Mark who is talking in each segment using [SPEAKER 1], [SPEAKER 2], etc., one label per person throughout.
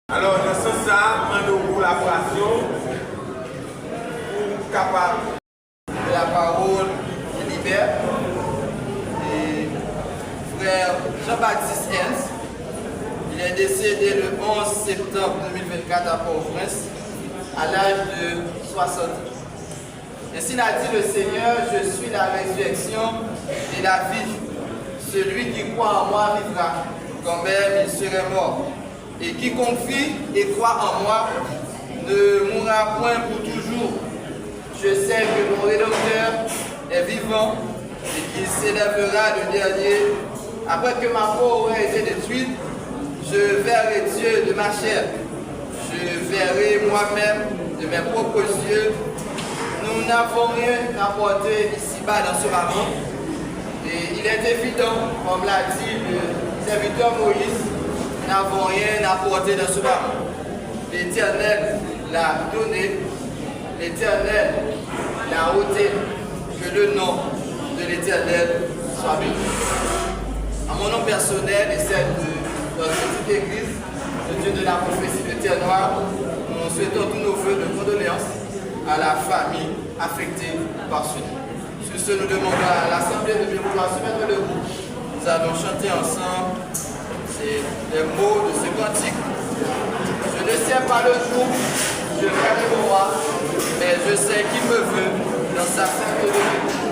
[SPEAKER 1] Alors, dans ce sens, nous avons collaboration pour capable de la parole qui libère. Et frère Jean-Baptiste Hens, il est décédé le 11 septembre 2024 à Port-au-Prince, à l'âge de 60 ans. Ainsi l'a dit le Seigneur, je suis la résurrection et la vie. Celui qui croit en moi vivra, quand même il serait mort. Et qui confie et croit en moi ne mourra point pour toujours. Je sais que mon Rédempteur est vivant et qu'il s'élèvera le dernier. Après que ma peau aura été détruite, je verrai Dieu de ma chair. Je verrai moi-même de mes propres yeux. Nous n'avons rien apporté ici-bas dans ce moment. Et il est évident, comme l'a dit le serviteur Moïse, nous n'avons rien apporté dans ce moment. L'Éternel l'a donné, l'Éternel l'a ôté. Que le nom de l'Éternel soit béni. À mon nom personnel et celle de notre petite église, le Dieu de la prophétie de Terre Noire, nous souhaitons tous nos vœux de condoléances à la famille affectée par ce nom. Sur ce, nous demandons à l'Assemblée de vouloir se mettre debout. Nous allons chanter ensemble les mots de ce cantique. Je ne sais pas le jour, je ferai le roi, mais je sais qui me veut dans sa sainte demeure.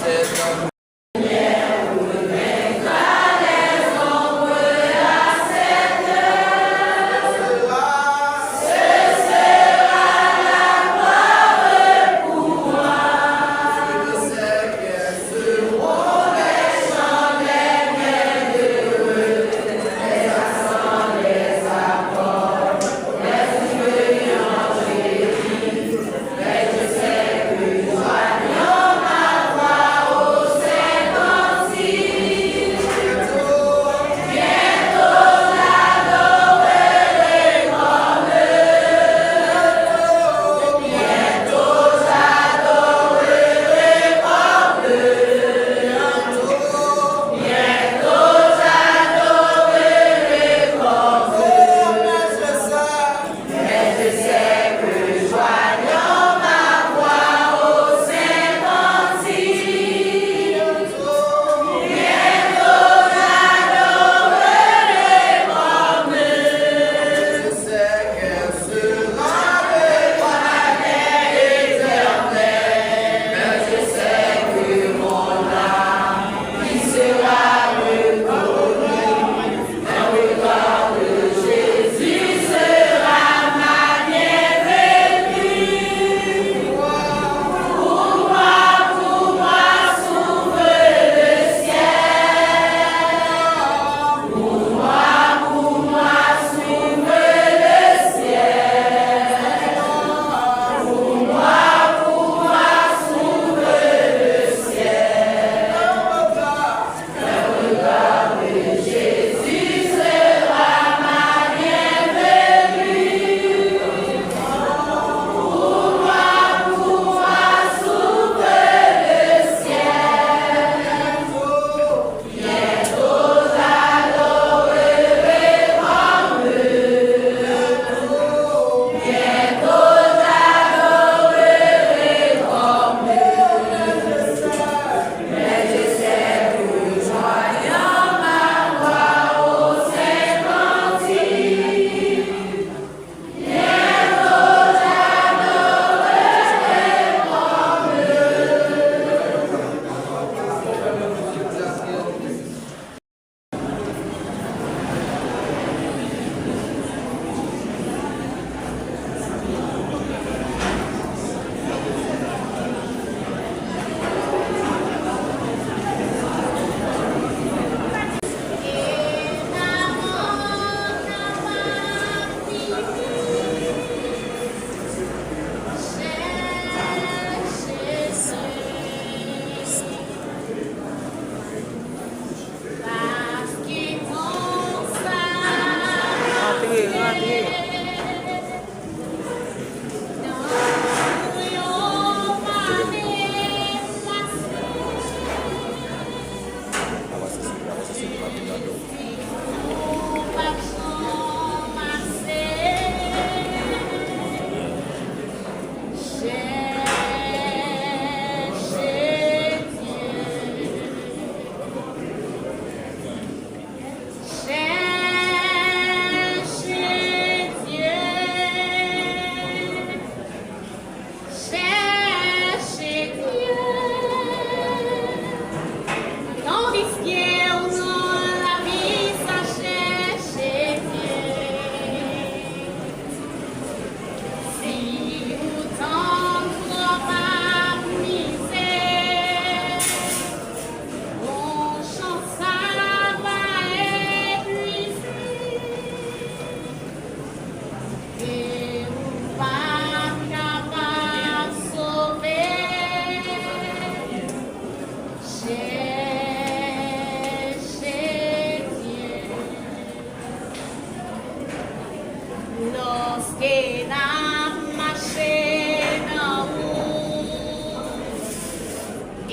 [SPEAKER 1] C'est dans
[SPEAKER 2] No!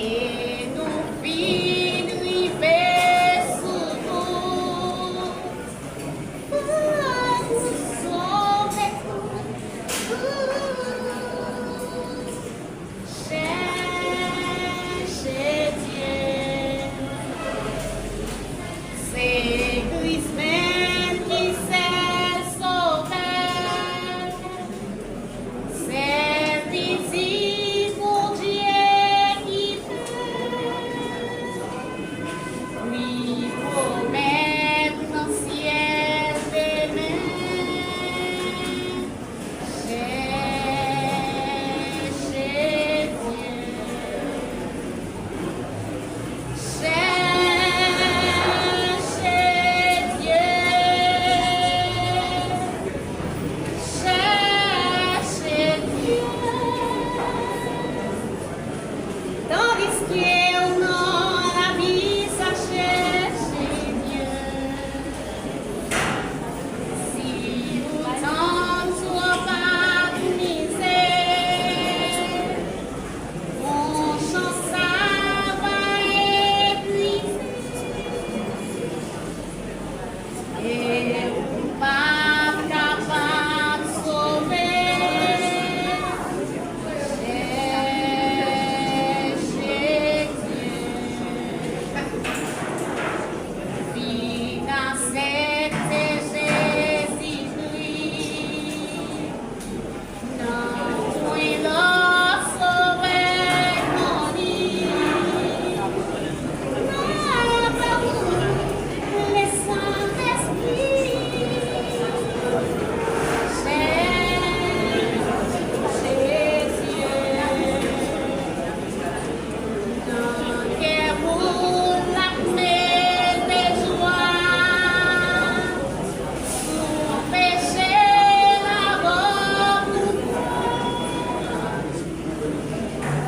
[SPEAKER 2] Et nous finirons souvent pour nous sauver. Cherchez Dieu. C'est Christ-même qui s'est sauvé. C'est visible pour Dieu qui fait. Lui promet un ciel béni. Cherchez Dieu. Cherchez Dieu. Cherchez Dieu. Tandis que non la vie, ça cherchez Dieu. Si vous tentez pas de misère, mon chant ça va épuiser. Et vous pas capable de sauver. Cherchez Dieu. Vie d'accepter Jésus-Christ. Non, point le sauver mon lit. Le Saint-Esprit. Cherchez Dieu. Dans quel monde la paix des joies, pour pécher la bonne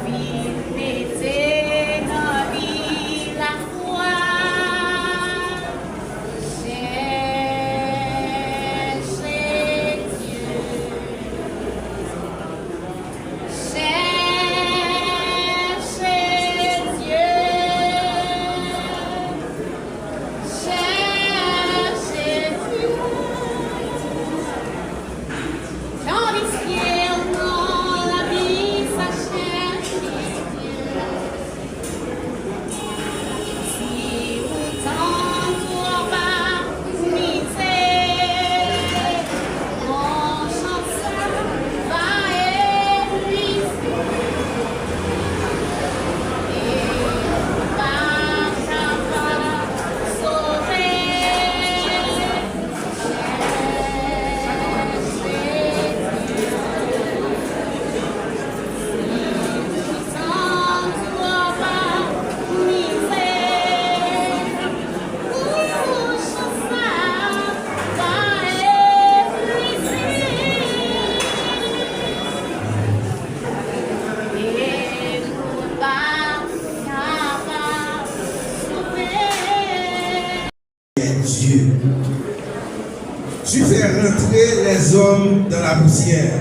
[SPEAKER 2] vie, mettez dans vie la foi. Cherchez Dieu. Cherchez Dieu. Cherchez Dieu. Tandis que non la vie, ça cherche Dieu. Si vous tentez pas misère, mon chant ça va épuiser. Et pas capable de sauver.
[SPEAKER 3] Dieu. Tu fais rentrer les hommes dans la poussière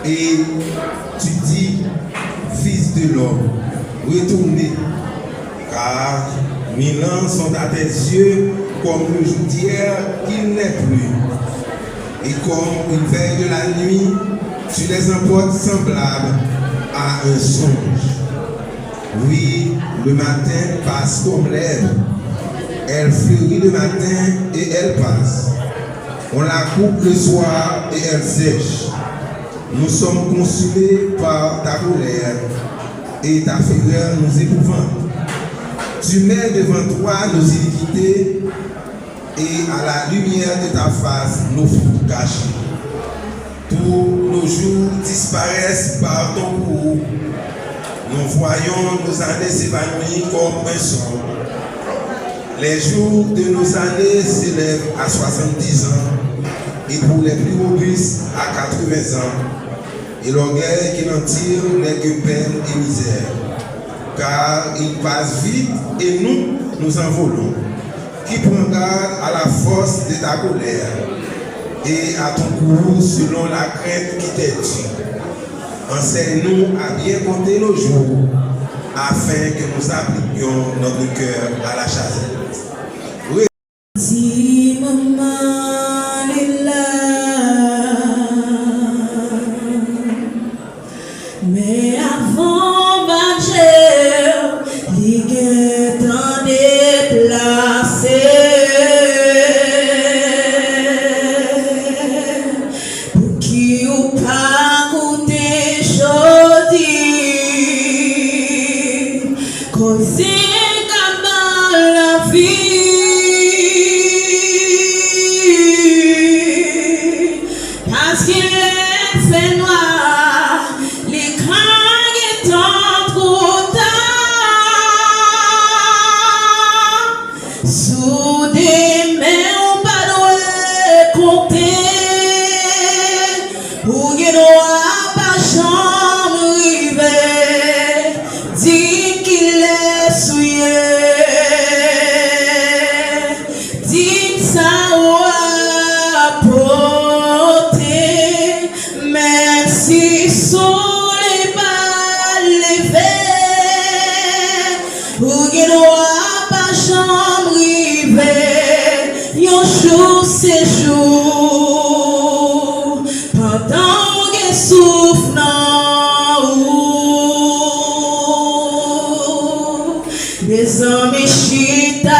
[SPEAKER 3] et tu dis, fils de l'homme, retournez, car 1000 ans sont à tes yeux comme le jour d'hier qu'il n'est plus. Et comme une veille de la nuit, tu les emportes semblables à un songe. Oui, le matin passe comme l'herbe. Elle fleurit le matin et elle passe. On la coupe le soir et elle sèche. Nous sommes consumés par ta colère et ta fureur nous épouvante. Tu mets devant toi nos iniquités et à la lumière de ta face nos fautes cachées. Tous nos jours disparaissent par ton courroux. Nous voyons nos années s'évanouir comme un son. Les jours de nos années s'élèvent à 70 ans et pour les plus robustes à 80 ans. Et l'orgueil qui en tire n'est que peine et misère. Car il passe vite et nous, nous envolons. Qui prend garde à la force de ta colère et à ton courroux selon la crainte qui t'est due. Enseigne-nous à bien compter nos jours afin que nous appliquions notre cœur à la chazelle.
[SPEAKER 4] Si maman est là, mais avant marcher, il est en déplacé. Pour qui ou pas goûter chaudi, causer comme dans la vie. Parce qu'il est fait noir, les crânes étant trop tard. Sous des mains, on pas doit compter. Ou il doit pas chambre river. Dit qu'il est souillé. Dit ça ou apporter. Merci sous les balles levées. Ou il doit pas chambre river. Yon jour c'est jour. Pendant que souffle en haut. Des hommes chita à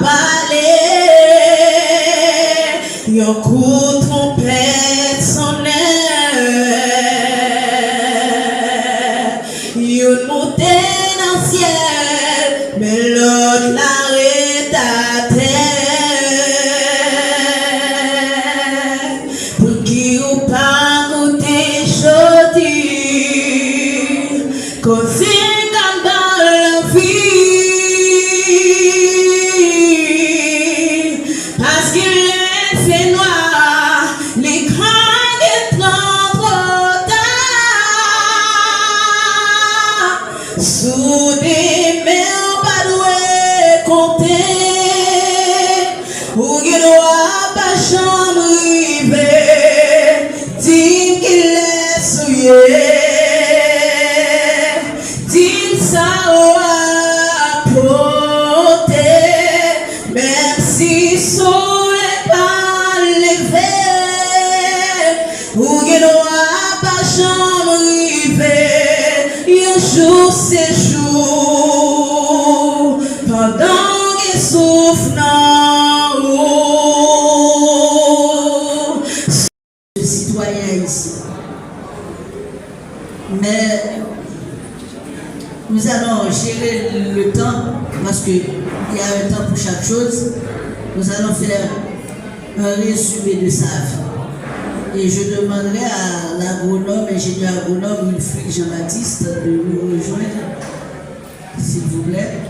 [SPEAKER 4] parler. Yon coup de trompette sonnait. Yon montait dans le ciel, mais l'autre l'arrête à terre. Pour qui ou pas goûter chaudi, causer comme dans la vie. Parce qu'il est fait noir, les crânes étant trop tard. Sous des mains, on pas doit compter. Ou qu'il doit pas chambre river. Dit qu'il est souillé. Dit ça ou apporter. Merci sous les pas levés. Ou qu'il doit pas chambre river. Un jour c'est jour. Pendant qu'il souffle en haut. Citoyens ici. Mais nous allons gérer le temps parce qu'il y a un temps pour chaque chose. Nous allons faire un résumé de sa vie. Et je demanderai à l'agronome, ingénieur agronome Wilfried Jean-Baptiste de nous rejoindre, s'il vous plaît.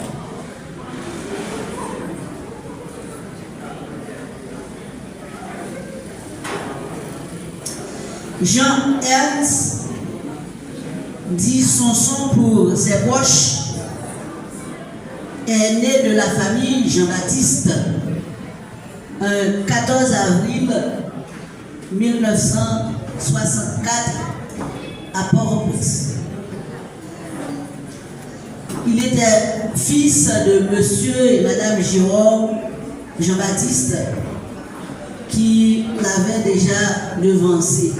[SPEAKER 4] Jean Ernst dit son son pour ses proches, est né de la famille Jean-Baptiste un 14 avril 1964 à Port-au-Prince. Il était fils de monsieur et madame Jérôme Jean-Baptiste qui l'avaient déjà devancé.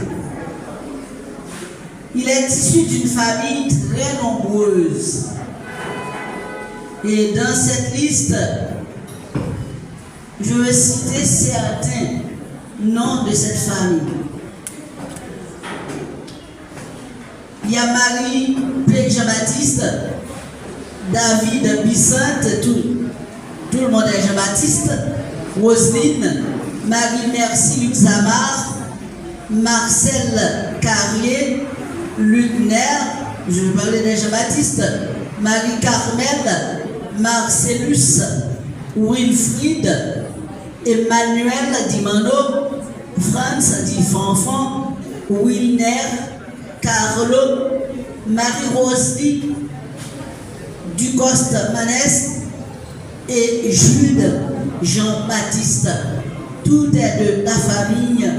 [SPEAKER 4] Il est issu d'une famille très nombreuse. Et dans cette liste, je vais citer certains noms de cette famille. Il y a Marie P. Jean-Baptiste, David Bissante, tout le monde est Jean-Baptiste, Roselyne, Marie-Merci Luxamar, Marcel Carrier, Lutner, je vais parler de Jean-Baptiste, Marie-Carmel, Marcellus, Wilfried, Emmanuel Dimano, Franz Di Fanfan, Wilner, Carlo, Marie-Rosie, Ducoste Manès et Jude Jean-Baptiste. Tout est de la famille,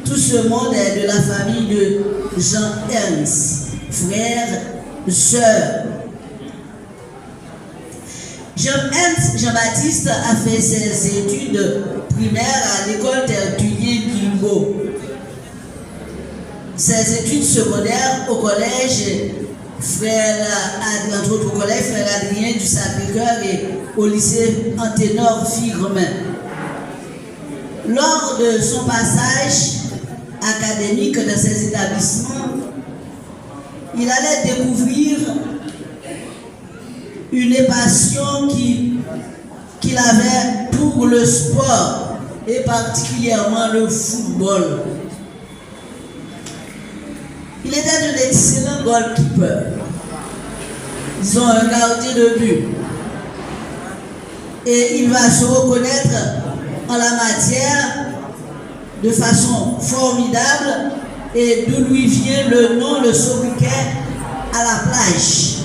[SPEAKER 4] tout ce monde est de la famille de Jean Ernst, frères, sœurs. Jean-Baptiste a fait ses études primaires à l'école Tertullien Guilbeault. Ses études secondaires au collège entre autres au collège Frère Adrien du Sacré-Cœur et au lycée Anténor Figremin. Lors de son passage académique dans ces établissements, il allait découvrir une passion qu'il avait pour le sport et particulièrement le football. Il était un excellent goalkeeper, disons un gardien de but. Et il va se reconnaître en la matière de façon formidable et d'où lui vient le nom de sobriquet à la plage.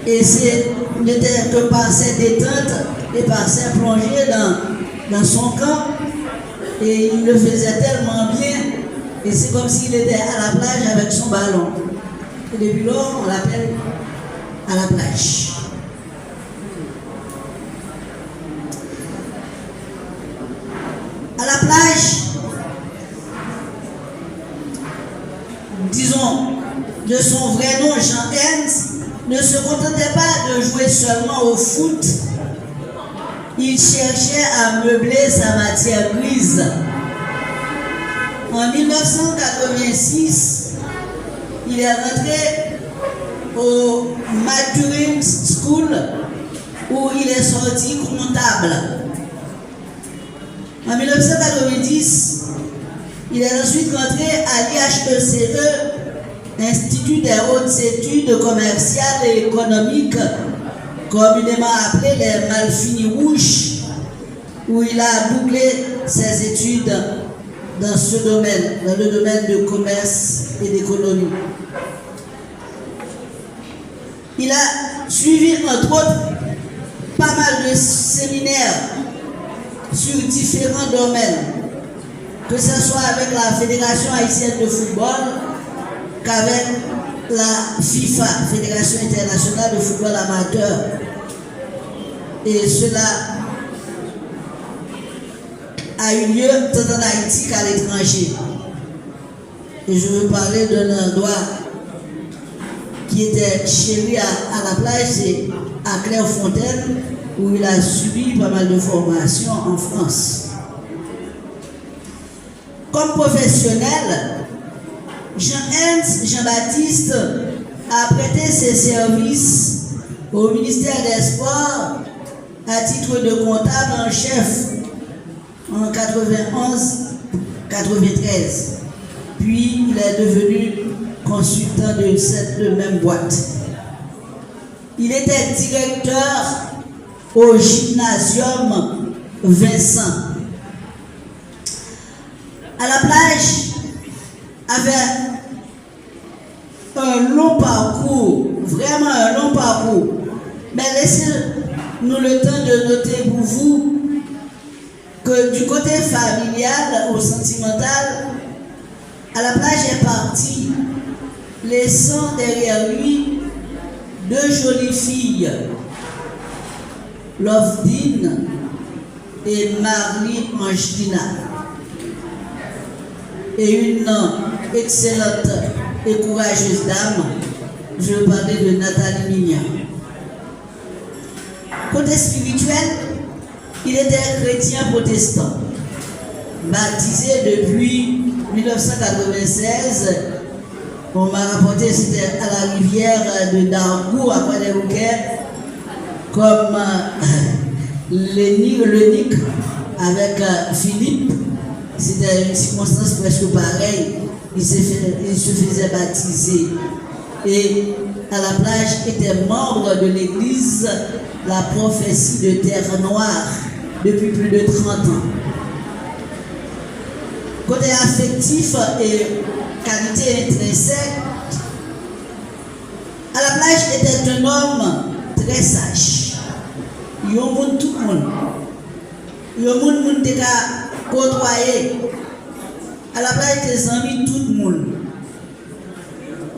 [SPEAKER 4] Et ce n'était que par ses détentes et par ses plongées dans son camp, et il le faisait tellement bien, et c'est comme s'il était à la plage avec son ballon. Et depuis lors, on l'appelle à la plage. À la plage, disons, de son vrai nom, Jean Hens, ne se contentait pas de jouer seulement au foot. Il cherchait à meubler sa matière grise. En 1986, il est rentré au Maturin School où il est sorti comptable. En 1990, il est ensuite rentré à l'IHECE, Institut des hautes études commerciales et économiques, communément appelé les Malfini Rouges, où il a bouclé ses études dans ce domaine, dans le domaine de commerce et d'économie. Il a suivi entre autres pas mal de séminaires sur différents domaines, que ce soit avec la Fédération haïtienne de football, qu'avec la FIFA, Fédération internationale de football amateur. Et cela a eu lieu tant en Haïti qu'à l'étranger. Et je veux parler d'un endroit qui était chez lui à la plage, c'est à Clairefontaine, où il a subi pas mal de formations en France. Comme professionnel, Jean-Baptiste a prêté ses services au ministère des Sports à titre de comptable en chef en 91-93. Puis il est devenu consultant de cette même boîte. Il était directeur au gymnasium Vincent. À la plage, avait un long parcours, vraiment un long parcours. Mais laissez-nous le temps de noter pour vous que du côté familial ou sentimental, à la plage est parti, laissant derrière lui deux jolies filles, Lovedine et Marie-Angelina, et une excellente et courageuse dame, je veux parler de Nathalie Mignon. Côté spirituel, il était chrétien protestant, baptisé depuis 1996. On m'a rapporté c'était à la rivière de Dargout, à Guadeloupe, comme le Nic avec Philippe. C'était une circonstance presque pareille. Il se faisait baptiser. Et à la plage était membre de l'église La Prophétie de Terre Noire depuis plus de 30 ans. Côté affectif et qualité intrinsèque, à la plage était un homme très sage. Il y a tout le monde. Il y a monde qui a côtoyé. À la plage des amis, tout le monde.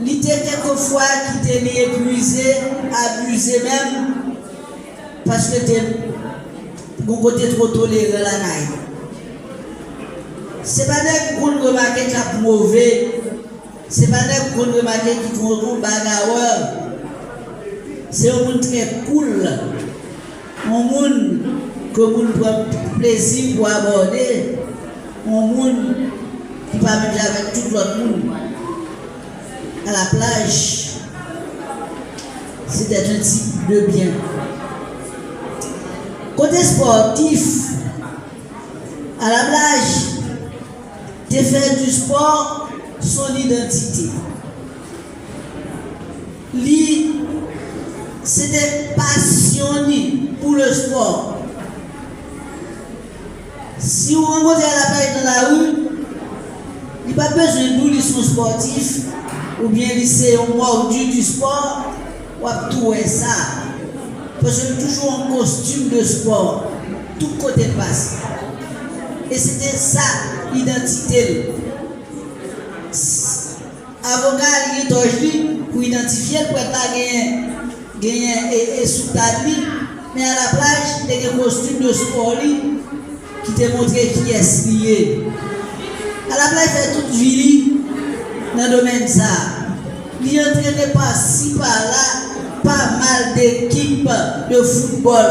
[SPEAKER 4] Il était quelquefois qui était épuisé, abusé même, parce que vous côté trop toléré la naïve. Ce n'est pas des qu'on remarque qui est mauvais, ce n'est pas des qu'on remarque qui font bagarre. C'est un monde très cool, un monde que vous prend plaisir pour aborder, un monde qui peut même avec tout l'autre monde. À la plage, c'était un type de bien. Côté sportif, à la plage, tu fais du sport son identité. Lui, c'était passionné pour le sport. Si vous rencontrez à la plage dans la rue, il n'y a pas besoin de nous, ils sont sportifs, ou bien c'est un mordu du sport, ou à tout ça. Parce que toujours en costume de sport, tout côté passe. Et c'était ça l'identité. Avocat, il est pour identifier le point gagner et sous ta vie, mais à la plage, il y a un costume de sport qui te montre qui est lié. À la plage, il fait toute vie dans le domaine ça. Il entraîne par-ci, par-là, pas mal d'équipes de football.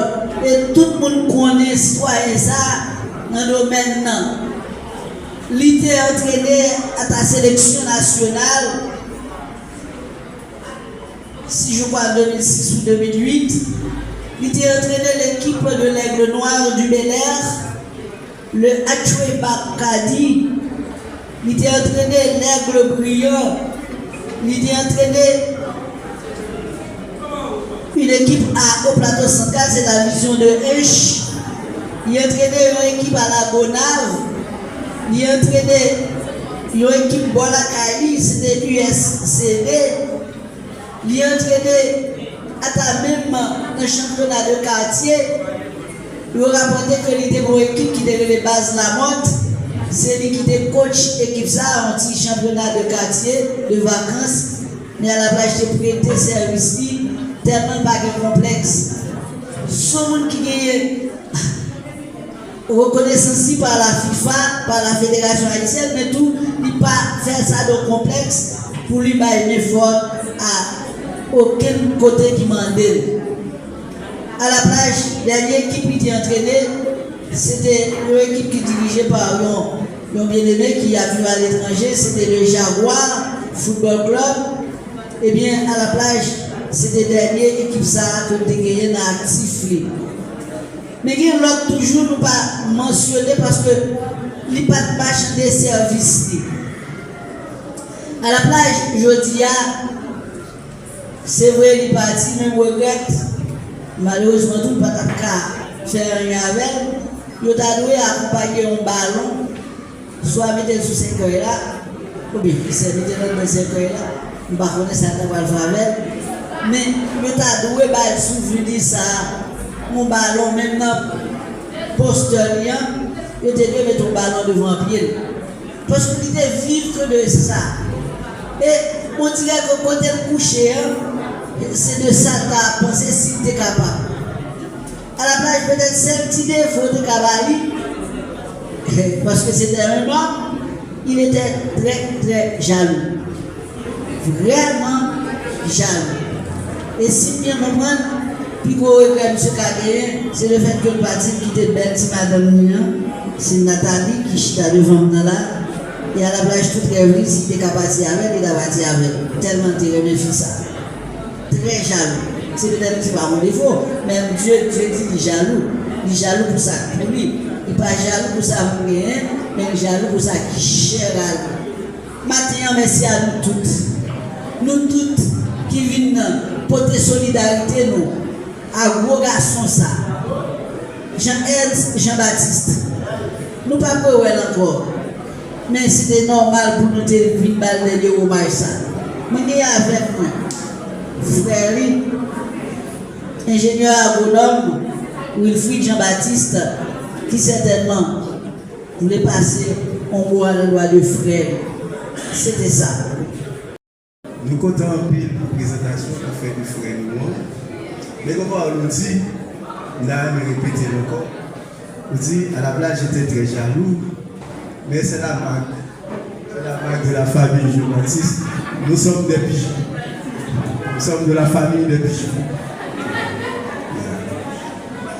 [SPEAKER 4] Et tout le monde connaît citoyen ça dans le domaine. Il était entraîné à ta sélection nationale, si je crois en 2006 ou 2008. Il était entraîné l'équipe de l'Aigle Noir du Bel Air, le Hatchway Bakadi. Il était entraîné l'Aigle Brillant. Il était entraîné une équipe au plateau central, c'est la vision de H. Il a entraîné une équipe à la Bonave. Il a entraîné une équipe Bolakali, c'était USCD. Il a entraîné à ta même dans le championnat de quartier. Il a rapporté que il était une équipe qui était les bases la monte. C'est lui qui était coach équipe ça, un petit championnat de quartier, de vacances. Mais à la plage, j'ai prêté service tellement pas de complexe. Ce monde qui gagne reconnaissance par la FIFA, par la Fédération haïtienne, mais tout, il ne pas faire ça de complexe pour lui faire un effort à aucun côté qui mandait. À la plage, la dernière équipe qui était entraînée, c'était une équipe qui dirigeait par un bien-aimé qui a vu à l'étranger, c'était le Jaguar Football Club. Eh bien, à la plage, c'était la dernière équipe ça que tu as gagné dans l'actif. Mais il y a l'autre toujours nous pas mentionné parce que il n'y a pas de marche de service. À la plage, je dis, c'est vrai, il est parti, mais je regrette. Malheureusement, tout ne peut pas faire rien avec. Il a dû accompagner un ballon, soit mettre sous ces cueils là, ou bien il s'est mis dans ces cueils là. Je ne sais pas si ça va le faire. Mais il a dû souvenir ça. Mon ballon, même dans le postérieur, il était dû mettre ton ballon devant le pied. Parce qu'il était vivre de ça. Et on dirait que quand elle couché, c'est de ça que tu as pensé si tu es capable. À la plage, peut-être c'est un petit défaut de Kabali, parce que c'était un homme, il était très très jaloux. Vraiment jaloux. Et si bien comprendre, puis qu'on regrette M. Kagé, c'est le fait que le parti qui était belle, c'est Madame c'est Nathalie qui chita devant nous là. Et à la plage, toute rêverie, si tu es capable avec, il a bâti avec. Tellement tu remercies ça. Très jaloux. C'est peut-être que ce n'est pas mon défaut. Même Dieu dit qu'il est jaloux. Il est jaloux pour ça pour lui. Il n'est pas jaloux pour ça pour rien, mais il est jaloux pour ça qui cher à lui. Maintenant, merci à nous toutes. Nous toutes qui viennent porter solidarité, nous. À gros garçon ça. Jean-Ernst, Jean-Baptiste. Nous ne pouvons pas encore. Mais c'était normal pour nous de venir balader au hommage ça. Mais il y a avec moi, frère, ingénieur agronome, Wilfried Jean-Baptiste, qui certainement voulait passer en mot à la loi de frère. C'était ça.
[SPEAKER 5] nous comptons en pile pour la présentation qu'on fait du frère Noir. Mais comme on nous dit, là, je vais répéter encore. On dit, à la place, j'étais très jaloux, mais c'est la marque. C'est la marque de la famille Jean-Baptiste. Nous sommes des pigeons. Nous sommes de la famille des pigeons.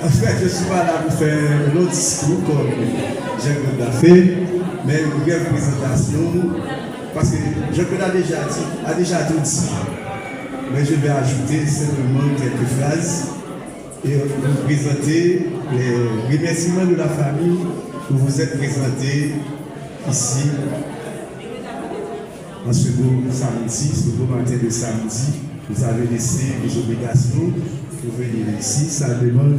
[SPEAKER 5] En fait, je ne suis pas là pour faire un autre discours comme Jean-Claude l'a fait, mais une brève présentation, parce que Jean-Claude a déjà tout dit. Mais je vais ajouter simplement quelques phrases et vous présenter les remerciements de la famille que vous êtes présentés ici en ce beau samedi, ce beau matin de samedi. Vous avez laissé vos obligations pour venir ici. Ça demande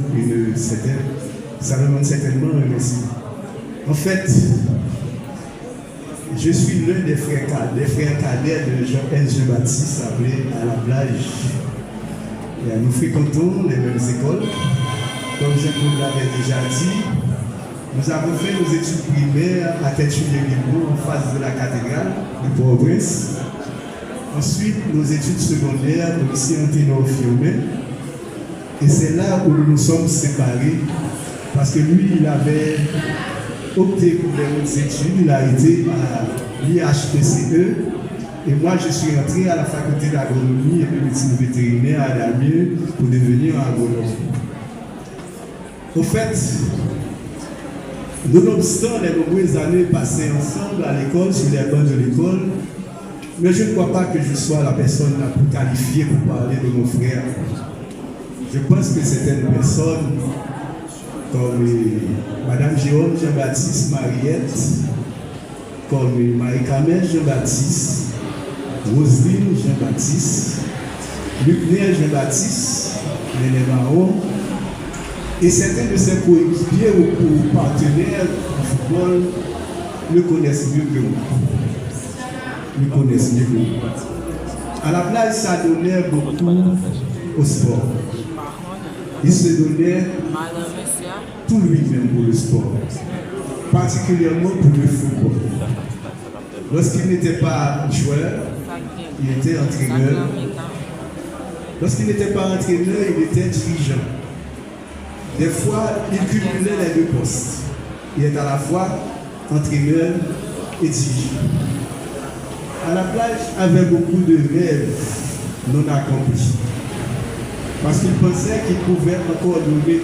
[SPEAKER 5] certainement un merci. En fait, je suis l'un des frères cadets de Jean-Baptiste appelé à la plage. Et nous fréquentons les mêmes écoles. Comme Jean-Claude l'avait déjà dit, nous avons fait nos études primaires à Tête-Chulé-Guillemot en face de la cathédrale de Port-au-Prince. Ensuite, nos études secondaires au lycée Anténor-Fiumet. Et c'est là où nous nous sommes séparés parce que lui, il avait opté pour les autres études, il a été à l'IHPCE et moi, je suis entré à la faculté d'agronomie et de médecine vétérinaire à Damien pour devenir agronome. Au fait, nonobstant les nombreuses années passées ensemble à l'école, sur les bancs de l'école, mais je ne crois pas que je sois la personne la plus qualifiée pour parler de mon frère. Je pense que c'était une personne comme Madame Jérôme Jean-Baptiste Mariette, comme Marie-Camille Jean-Baptiste, Roselyne Jean-Baptiste, Lucner Jean-Baptiste, Néné Marron, et certains de ses coéquipiers ou partenaires du football le connaissent mieux que moi. À la place, ça donnait beaucoup au sport. Il se donnait tout lui-même pour le sport, particulièrement pour le football. Lorsqu'il n'était pas joueur, il était entraîneur. Lorsqu'il n'était pas entraîneur, il était dirigeant. Des fois, il cumulait les deux postes. Il est à la fois entraîneur et dirigeant. À la plage, avait beaucoup de rêves non accomplis. Parce qu'il pensait qu'il pouvait encore donner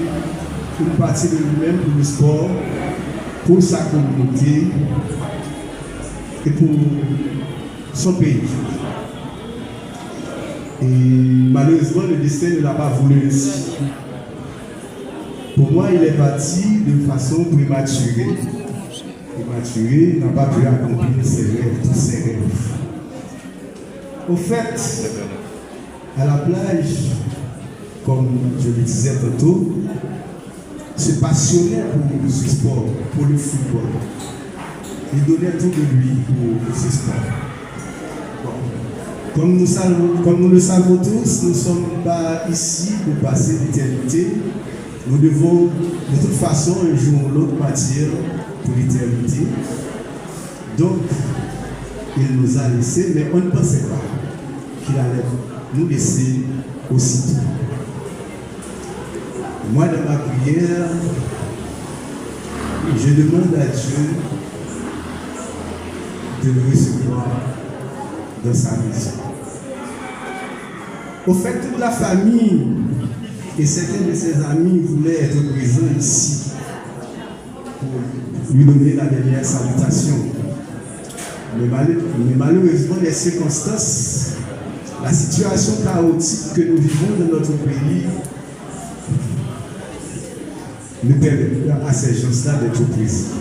[SPEAKER 5] une partie de lui-même pour le sport, pour sa communauté et pour son pays. Et malheureusement, le destin ne l'a pas voulu ainsi. Pour moi, il est parti de façon prématurée. Prématuré, n'a pas pu accomplir ses rêves, tous ses rêves. Au fait, à la plage, comme je le disais tantôt, se passionnait pour ce sport, pour le football. Il donnait tout de lui pour ce sport. Bon. Comme nous le savons tous, nous ne sommes pas ici pour passer l'éternité. Nous devons de toute façon un jour ou l'autre partir pour l'éternité. Donc, il nous a laissés, mais on ne pensait pas qu'il allait nous laisser aussitôt. Moi, dans ma prière, je demande à Dieu de le recevoir dans sa maison. Au fait, toute la famille et certains de ses amis voulaient être présents ici pour lui donner la dernière salutation. Mais malheureusement, les circonstances, la situation chaotique que nous vivons dans notre pays ne permet pas à ces gens-là d'être présents.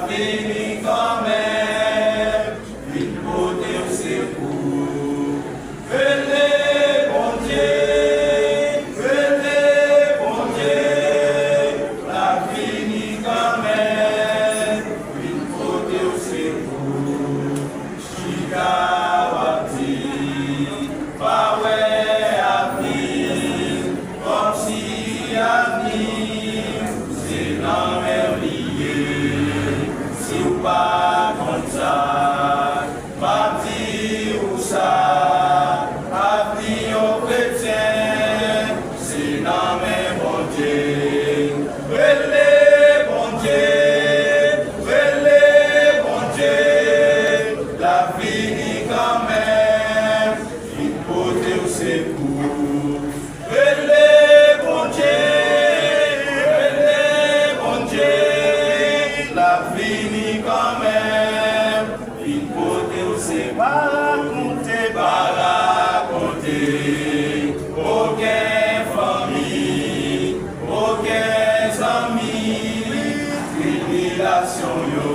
[SPEAKER 6] Vini secours. Relais, bon Dieu, la fini quand même. Il faut c'est pas raconter, aucune famille, aucun ami, tribulation yo,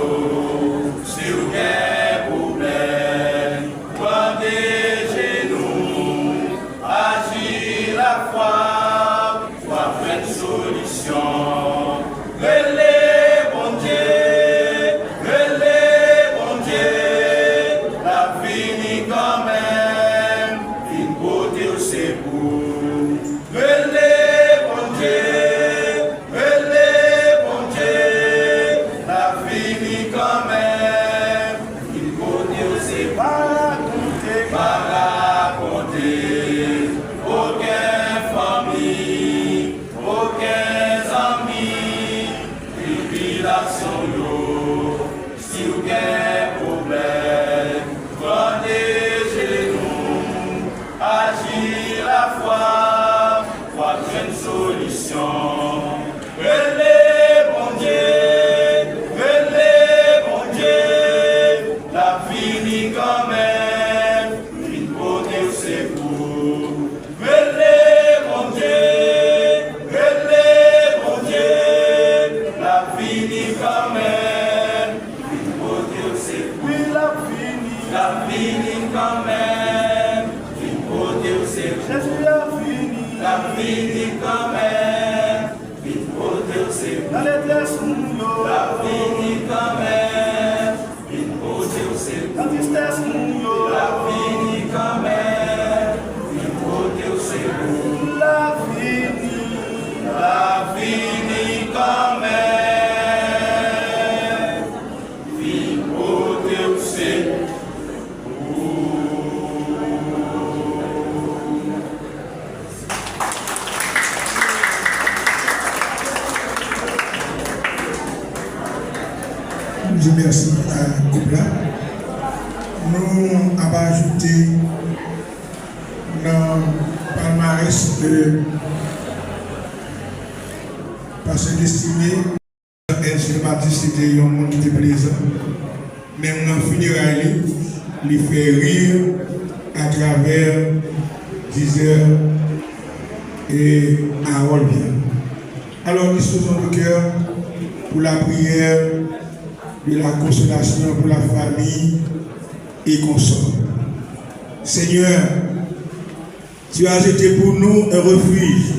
[SPEAKER 6] sur aucun problème, bandez genoux, agir la foi, pour faire une solution. Relais, bon Dieu, la fini quand même, une beauté au secours. Relais, bon Dieu, la fini quand même, une beauté au secours. Pas raconter, aucune famille, aucun ami, tribulation yo, si aucun problème, prenez genoux, agir la foi, pour une solution. Relais, bon Dieu, la fini quand même, une beauté au secours. Relais, bon Dieu, la fini quand même, une beauté au secours. Oui, la fini quand même, une beauté au secours. Jésus la fini quand même, une beauté au secours. La fini quand même, une beauté au secours. La fini quand même, une beauté au secours. La fini quand même, une beauté au secours.
[SPEAKER 7] Je remercie à Koubla. Nous avons ajouté dans le palmarès de parce que estimé El Baptiste était un monde qui était plaisant. Même dans le funérailles, il fait rire à travers 10 heures et Harold bien. Alors, disposons le cœur pour la prière, de la consolation pour la famille et consort. Seigneur, tu as été pour nous un refuge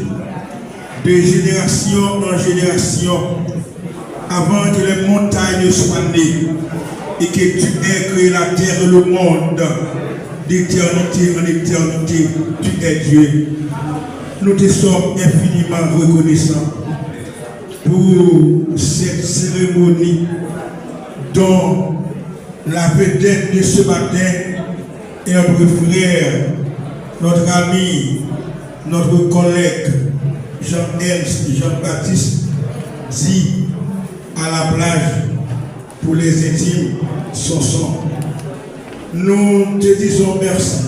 [SPEAKER 7] de génération en génération avant que les montagnes soient nées et que tu aies créé la terre et le monde d'éternité en éternité. Tu es Dieu. Nous te sommes infiniment reconnaissants pour cette cérémonie dont la vedette de ce matin est notre frère, notre ami, notre collègue Jean-Baptiste dit à la plage pour les intimes son sang. Nous te disons merci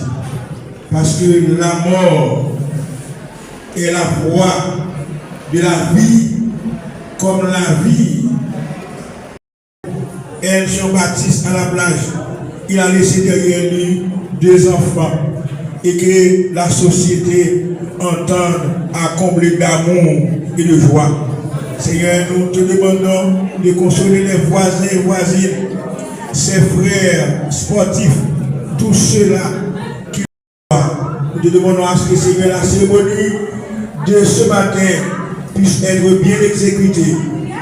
[SPEAKER 7] parce que la mort est la voie de la vie comme la vie. Jean-Baptiste à la plage, il a laissé derrière lui 2 enfants et que la société entende à combler d'amour et de joie. Seigneur, nous te demandons de consoler les voisins et voisines, ses frères sportifs, tous ceux-là qui nous te demandons à ce que Seigneur, la cérémonie de ce matin puisse être bien exécutée.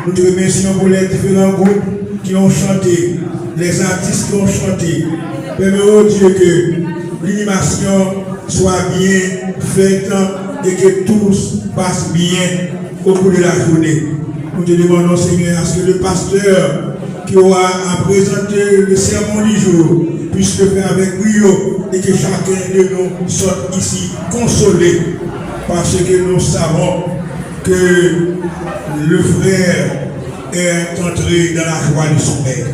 [SPEAKER 7] Nous te remercions pour les différents groupes qui ont chanté, les artistes qui ont chanté. Permets au Dieu que l'animation soit bien faite et que tous passent bien au cours de la journée. Nous te demandons, Seigneur, à ce que le pasteur qui aura à présenter le sermon du jour puisse le faire avec brio et que chacun de nous sorte ici consolé parce que nous savons que le frère est entré dans la joie de son Père.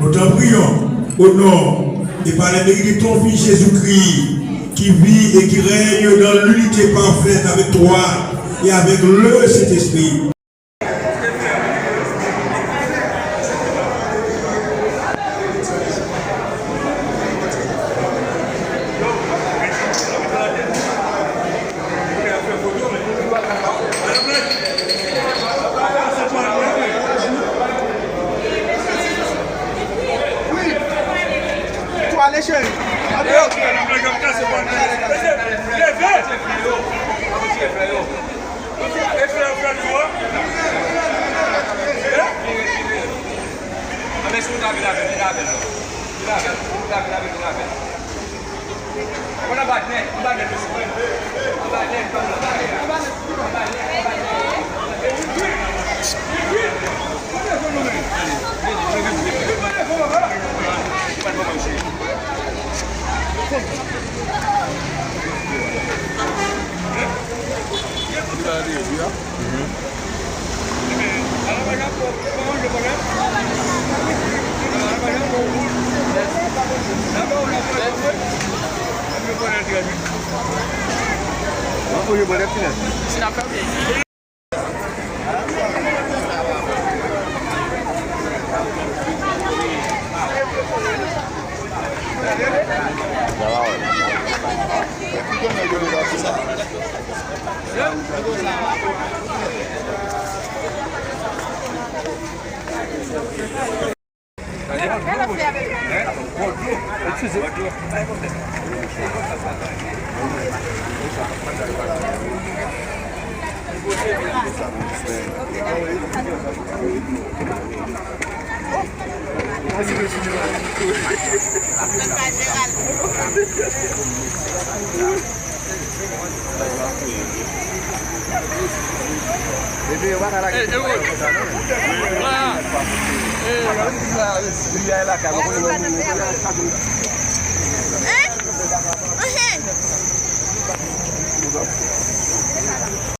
[SPEAKER 7] Nous t'en prions au nom et par les mérites de ton Fils Jésus-Christ qui vit et qui règne dans l'unité parfaite avec toi et avec le Saint-Esprit.
[SPEAKER 6] Hey,